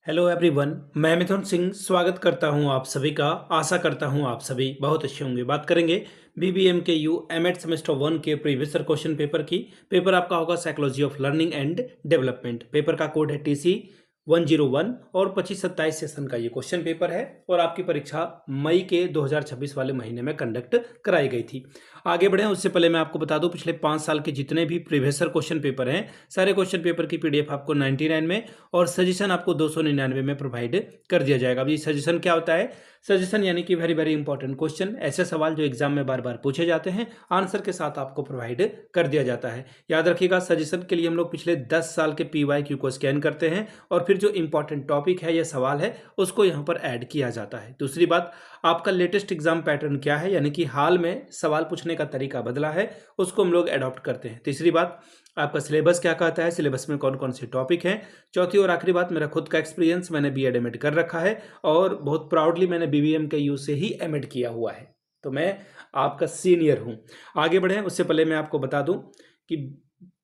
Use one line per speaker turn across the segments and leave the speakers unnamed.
Hello everyone, मैं मिथुन सिंह स्वागत करता हूं आप सभी का। आशा करता हूं आप सभी बहुत अच्छे होंगे। बात करेंगे बीबीएम के यू एमएड सेमेस्टर 1 के प्रीवियस क्वेश्चन पेपर की। पेपर आपका होगा psychology of learning and development. Paper का कोड है टीसी 101 और 25-27 सेशन का ये क्वेश्चन पेपर है और आपकी परीक्षा मई के 2026 वाले महीने में कंडक्ट कराई गई थी। आगे बढ़े उससे पहले मैं आपको बता दूं, पिछले 5 साल के जितने भी प्रीवियस क्वेश्चन पेपर हैं, सारे क्वेश्चन पेपर की पीडीएफ आपको 99 में और सजेशन आपको 299 में प्रोवाइड कर दिया जाएगा। अब ये सजेशन क्या होता है? सजेशन यानी कि वेरी वेरी इंपॉर्टेंट क्वेश्चन, ऐसे सवाल जो एग्जाम में बार बार पूछे जाते हैं, आंसर के साथ आपको प्रोवाइड कर दिया जाता है। याद रखिएगा, सजेशन के लिए हम लोग पिछले 10 साल के PYQ को स्कैन करते हैं और फिर जो इंपॉर्टेंट टॉपिक है या सवाल है उसको यहाँ पर ऐड किया जाता है। दूसरी बात, आपका लेटेस्ट एग्जाम पैटर्न क्या है, यानी कि हाल में सवाल पूछने का तरीका बदला है, उसको हम लोग एडॉप्ट करते हैं। तीसरी बात, आपका सिलेबस क्या कहता है, सिलेबस में कौन कौन से टॉपिक हैं। चौथी और आखिरी बात, मेरा खुद का एक्सपीरियंस, मैंने बीएड एमएड कर रखा है और बहुत प्राउडली मैंने बीबीएम के यू से ही एमएड किया हुआ है, तो मैं आपका सीनियर हूं। आगे बढ़े उससे पहले मैं आपको बता दूं कि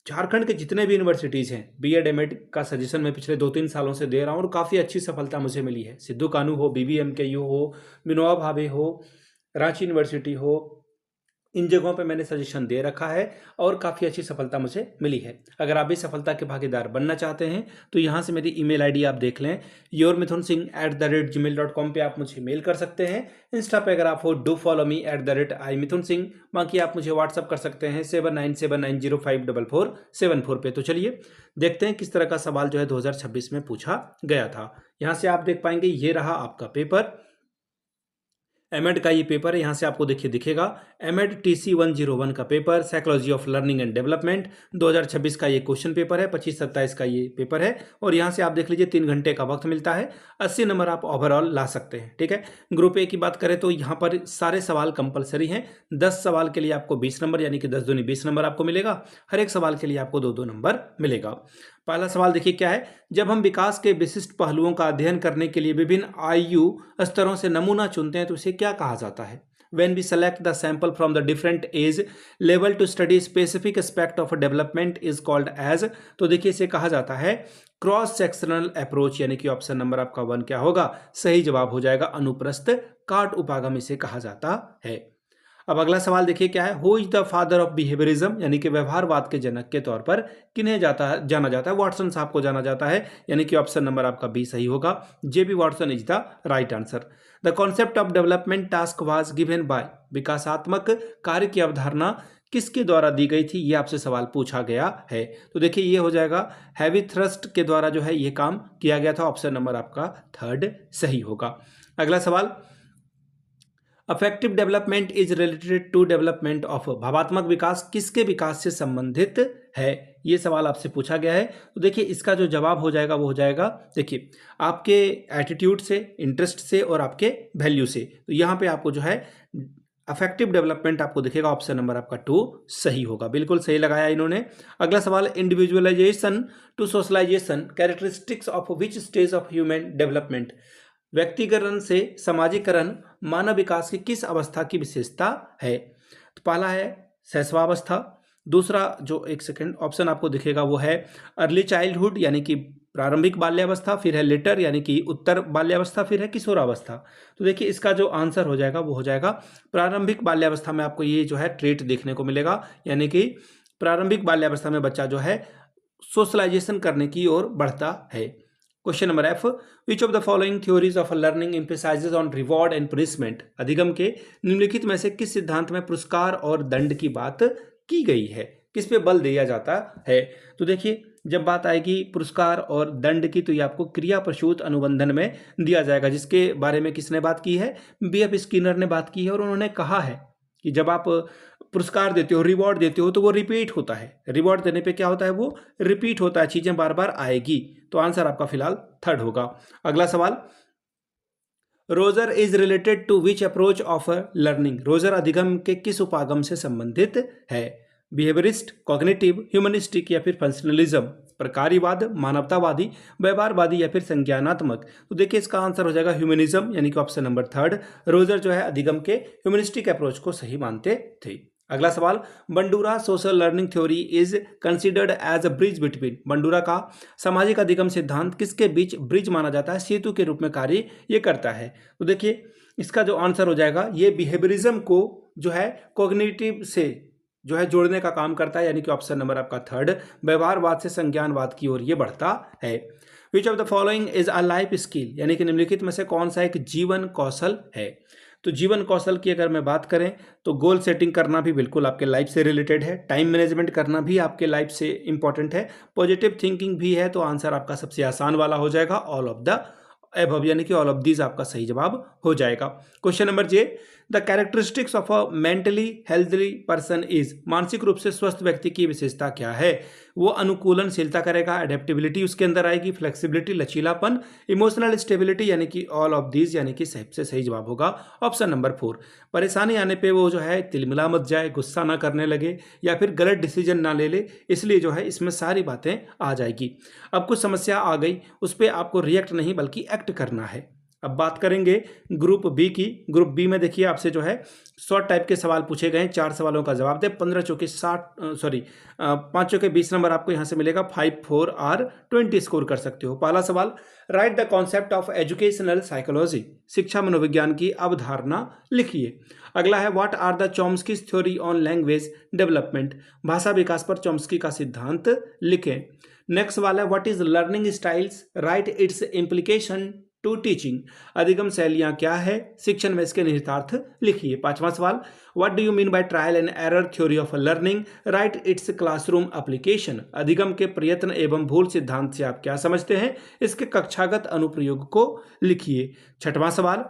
झारखंड के जितने भी यूनिवर्सिटीज़ हैं, बीएड एमएड का सजेशन मैं पिछले 2-3 सालों से दे रहा हूँ और काफ़ी अच्छी सफलता मुझे मिली है। सिद्धू कानू हो, बीबीएम के यू हो, विनोबा भावे हो, रांची यूनिवर्सिटी हो, इन जगहों पे मैंने सजेशन दे रखा है और काफ़ी अच्छी सफलता मुझे मिली है। अगर आप भी सफलता के भागीदार बनना चाहते हैं तो यहाँ से मेरी ईमेल आईडी आप देख लें, yourmithunsingh@gmail.com पे आप मुझे मेल कर सकते हैं। इंस्टा पे अगर आप हो, डू फॉलो मी @imithunsingh। बाकी आप मुझे व्हाट्सअप कर सकते हैं 7979054474 पे। तो चलिए देखते हैं किस तरह का सवाल जो है 2026 में पूछा गया था। यहाँ से आप देख पाएंगे, ये रहा आपका पेपर, एमएड का ये पेपर है। यहाँ से आपको देखिए दिखेगा एमएड TC 101 का paper, psychology of learning and development 2026 का ये क्वेश्चन पेपर है, 25-27 का ये पेपर है। और यहाँ से आप देख लीजिए 3 घंटे का वक्त मिलता है, 80 नंबर आप ओवरऑल ला सकते हैं। ठीक है, ग्रुप ए की बात करें तो यहाँ पर सारे सवाल कंपलसरी हैं। 10 सवाल के लिए आपको 20 नंबर यानी कि 10 दूनी 20 नंबर आपको मिलेगा। हर एक सवाल के लिए आपको 2-2 नंबर मिलेगा। पहला सवाल देखिए क्या है, जब हम विकास के विशिष्ट पहलुओं का अध्ययन करने के लिए विभिन्न आयु स्तरों से नमूना चुनते हैं तो इसे क्या कहा जाता है? When we select the sample from the different age level to study specific aspect of development is called as, तो देखिए इसे कहा जाता है क्रॉस सेक्शनल अप्रोच, यानी कि ऑप्शन नंबर आपका 1 क्या होगा? सही जवाब हो जाएगा अनुप्रस्थ काट उपागम, इसे कहा जाता है। अब अगला सवाल देखिए क्या है, who is the father of behaviourism, यानी कि व्यवहारवाद के जनक के तौर पर किन्हें जाना जाता है? वाटसन साहब को जाना जाता है, यानी कि ऑप्शन नंबर आपका बी सही होगा। JB Watson is the right answer. The concept of development task was given by, विकासात्मक कार्य की अवधारणा किसके द्वारा दी गई थी? ये आपसे सवाल पूछा गया है। तो देखिए ये हो जाएगा हैवी थ्रस्ट के द्वारा जो है ये काम किया गया था। ऑप्शन नंबर आपका 3 सही होगा। अगला सवाल, affective development is related to development of, भावात्मक विकास किसके विकास से संबंधित है? ये सवाल आपसे पूछा गया है। तो देखिए इसका जो जवाब हो जाएगा वो हो जाएगा, देखिए आपके एटीट्यूड से, इंटरेस्ट से और आपके वैल्यू से। तो यहाँ पे आपको जो है अफेक्टिव डेवलपमेंट आपको दिखेगा, ऑप्शन नंबर आपका 2 सही होगा। बिल्कुल सही लगाया इन्होंने। अगला सवाल, individualisation to socialisation characteristics of which stage of human development, व्यक्तिकरण से समाजीकरण मानव विकास की किस अवस्था की विशेषता है? तो पहला है शैशवावस्था, दूसरा जो एक सेकंड ऑप्शन आपको दिखेगा वो है अर्ली चाइल्डहुड यानी कि प्रारंभिक बाल्यावस्था, फिर है लेटर यानी कि उत्तर बाल्यावस्था, फिर है किशोरावस्था। तो देखिए इसका जो आंसर हो जाएगा वो हो जाएगा प्रारंभिक बाल्यावस्था में आपको ये जो है ट्रेट देखने को मिलेगा, यानी कि प्रारंभिक बाल्यावस्था में बच्चा जो है सोशलाइजेशन करने की ओर बढ़ता है। Question number F, which of the following theories of learning emphasises on reward and punishment, अधिगम के निम्नलिखित में से किस सिद्धांत में पुरस्कार और दंड की बात की गई है? किस पे बल दिया जाता है? तो देखिए जब बात आएगी पुरस्कार और दंड की तो ये आपको क्रिया प्रसूत अनुबंधन में दिया जाएगा, जिसके बारे में किसने बात की है? BF स्किनर ने बात की है और उन्होंने कहा है कि जब आप पुरस्कार देते हो, रिवॉर्ड देते हो तो वो रिपीट होता है। रिवॉर्ड देने पे क्या होता है? वो रिपीट होता है, चीजें बार बार आएगी। तो आंसर आपका फिलहाल 3 होगा। अगला सवाल, Roger is related to which approach of learning, Roger अधिगम के किस उपागम से संबंधित है? बिहेवियरिस्ट, कॉग्निटिव, ह्यूमनिस्टिक या फिर फंक्शनलिज्म, प्रकारीवाद, मानवतावादी, व्यवहारवादी या फिर संज्ञानात्मक। तो देखिए इसका आंसर हो जाएगा ह्यूमनिज्म, यानी कि ऑप्शन नंबर 3। रोजर जो है अधिगम के ह्यूमनिस्टिक अप्रोच को सही मानते थे। अगला सवाल, Bandura social learning theory is considered as a bridge between. Bandura का सामाजिक अधिगम सिद्धांत किसके बीच ब्रिज माना जाता है, सेतु के रूप में कार्य ये करता है। तो देखिए इसका जो आंसर हो जाएगा, ये बिहेवियरिज्म को जो है कॉग्निटिव से जो है जोड़ने का काम करता है, यानी कि ऑप्शन नंबर आपका थर्ड, व्यवहारवाद से संज्ञानवाद की ओर ये बढ़ता है। Which of the following is a life skill, यानी कि निम्नलिखित में से कौन सा एक जीवन कौशल है। तो जीवन कौशल की अगर मैं बात करें तो गोल सेटिंग करना भी बिल्कुल आपके लाइफ से रिलेटेड है, टाइम मैनेजमेंट करना भी आपके लाइफ से इंपॉर्टेंट है, पॉजिटिव थिंकिंग भी है। तो आंसर आपका सबसे आसान वाला हो जाएगा, ऑल ऑफ द एबव, यानी कि ऑल ऑफ दीज आपका सही जवाब हो जाएगा। Question number J, the characteristics of a mentally healthy person is, मानसिक रूप से स्वस्थ व्यक्ति की विशेषता क्या है। वो अनुकूलनशीलता करेगा, एडेप्टेबिलिटी उसके अंदर आएगी, फ्लेक्सिबिलिटी लचीलापन, इमोशनल स्टेबिलिटी, यानी कि ऑल ऑफ दीज, यानी कि सबसे सही जवाब होगा ऑप्शन नंबर 4। परेशानी आने पे वो जो है तिलमिला मत जाए, गुस्सा ना करने लगे या फिर गलत डिसीजन ना ले ले, इसलिए जो है इसमें सारी बातें आ जाएगी। अब कुछ समस्या आ गई, उस पर आपको रिएक्ट नहीं बल्कि एक्ट करना है। अब बात करेंगे ग्रुप बी की। ग्रुप बी में देखिए आपसे जो है शॉर्ट टाइप के सवाल पूछे गए हैं, 4 सवालों का जवाब दे, 15 चौके 60 सॉरी 5 चौके 20 नंबर आपको यहां से मिलेगा, 5 4 और 20 स्कोर कर सकते हो। पहला सवाल, write the concept of educational psychology, शिक्षा मनोविज्ञान की अवधारणा लिखिए। अगला है, what are the Chomsky's theory on language development, भाषा विकास पर चॉम्स्की का सिद्धांत लिखें। नेक्स्ट सवाल है, what is learning styles, write its implication to teaching, अधिगम शैलियां क्या है, शिक्षण में इसके निहितार्थ लिखिए। पांचवा सवाल, what do you mean by trial and error theory of learning, right it's classroom application, अधिगम के प्रयत्न एवं भूल सिद्धांत से आप क्या समझते हैं, इसके कक्षागत अनुप्रयोग को लिखिए। छठवां सवाल,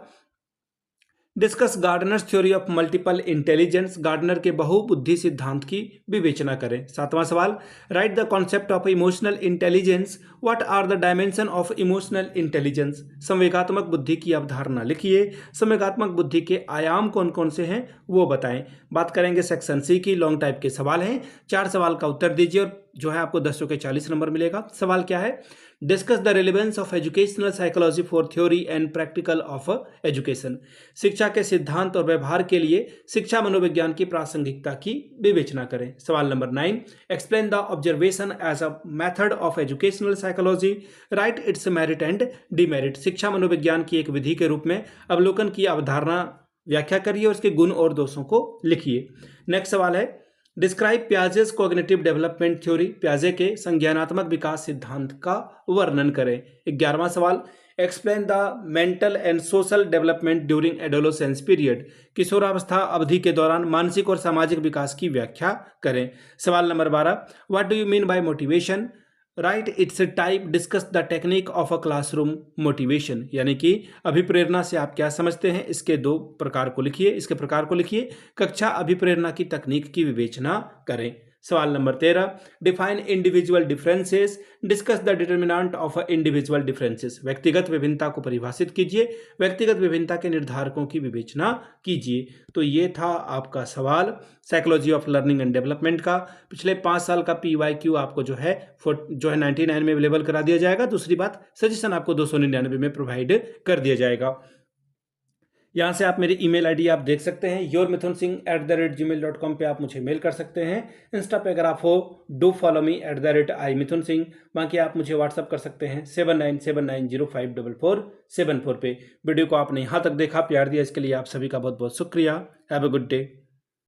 discuss Gardner's theory of multiple intelligence, Gardner के बहुबुद्धि सिद्धांत की विवेचना करें। सातवां सवाल, write the concept of emotional intelligence, what are the dimension of emotional intelligence, संवेगात्मक बुद्धि की अवधारणा लिखिए। संवेगात्मक बुद्धि के आयाम कौन कौन से हैं वो बताएं। बात करेंगे सेक्शन सी की, लॉन्ग टाइप के सवाल हैं, 4 सवाल का उत्तर दीजिए और जो है आपको 10 के 40 नंबर मिलेगा। सवाल क्या है, discuss the relevance of educational psychology for theory and practical of education, शिक्षा के सिद्धांत और व्यवहार के लिए शिक्षा मनोविज्ञान की प्रासंगिकता की विवेचना करें। सवाल नंबर 9, explain the observation as a method of educational psychology, write its merit and demerit, शिक्षा मनोविज्ञान की एक विधि के रूप में अवलोकन की अवधारणा व्याख्या करिए और उसके गुण और दोषों को लिखिए। नेक्स्ट सवाल है, describe Piaget's cognitive development theory, पियाजे के संज्ञानात्मक विकास सिद्धांत का वर्णन करें। 11वां सवाल, explain the mental and social development during adolescence period, किशोरावस्था अवधि के दौरान मानसिक और सामाजिक विकास की व्याख्या करें। सवाल number 12, what do you mean by motivation, right it's type, discuss the technique of a classroom motivation, यानी कि अभिप्रेरणा से आप क्या समझते हैं, इसके 2 प्रकार को लिखिए, इसके प्रकार को लिखिए। कक्षा अभिप्रेरणा की तकनीक की विवेचना करें। सवाल number 13, define individual differences, discuss the determinant of individual differences, व्यक्तिगत विभिन्नता को परिभाषित कीजिए, व्यक्तिगत विभिन्नता के निर्धारकों की विवेचना कीजिए। तो ये था आपका सवाल psychology of learning and development का। पिछले 5 साल का PYQ आपको जो है 99 में अवेलेबल करा दिया जाएगा। दूसरी बात, सजेशन आपको 299 में प्रोवाइड कर दिया जाएगा। यहाँ से आप मेरी ईमेल आईडी आप देख सकते हैं, yourmithunsingh@gmail.com पे आप मुझे मेल कर सकते हैं। इंस्टा पे अगर आप हो, डू फॉलो मी @imithunsingh। बाकी आप मुझे व्हाट्सअप कर सकते हैं 7979054474 पे। वीडियो को आपने यहाँ तक देखा, प्यार दिया, इसके लिए आप सभी का बहुत बहुत शुक्रिया। Have a good day.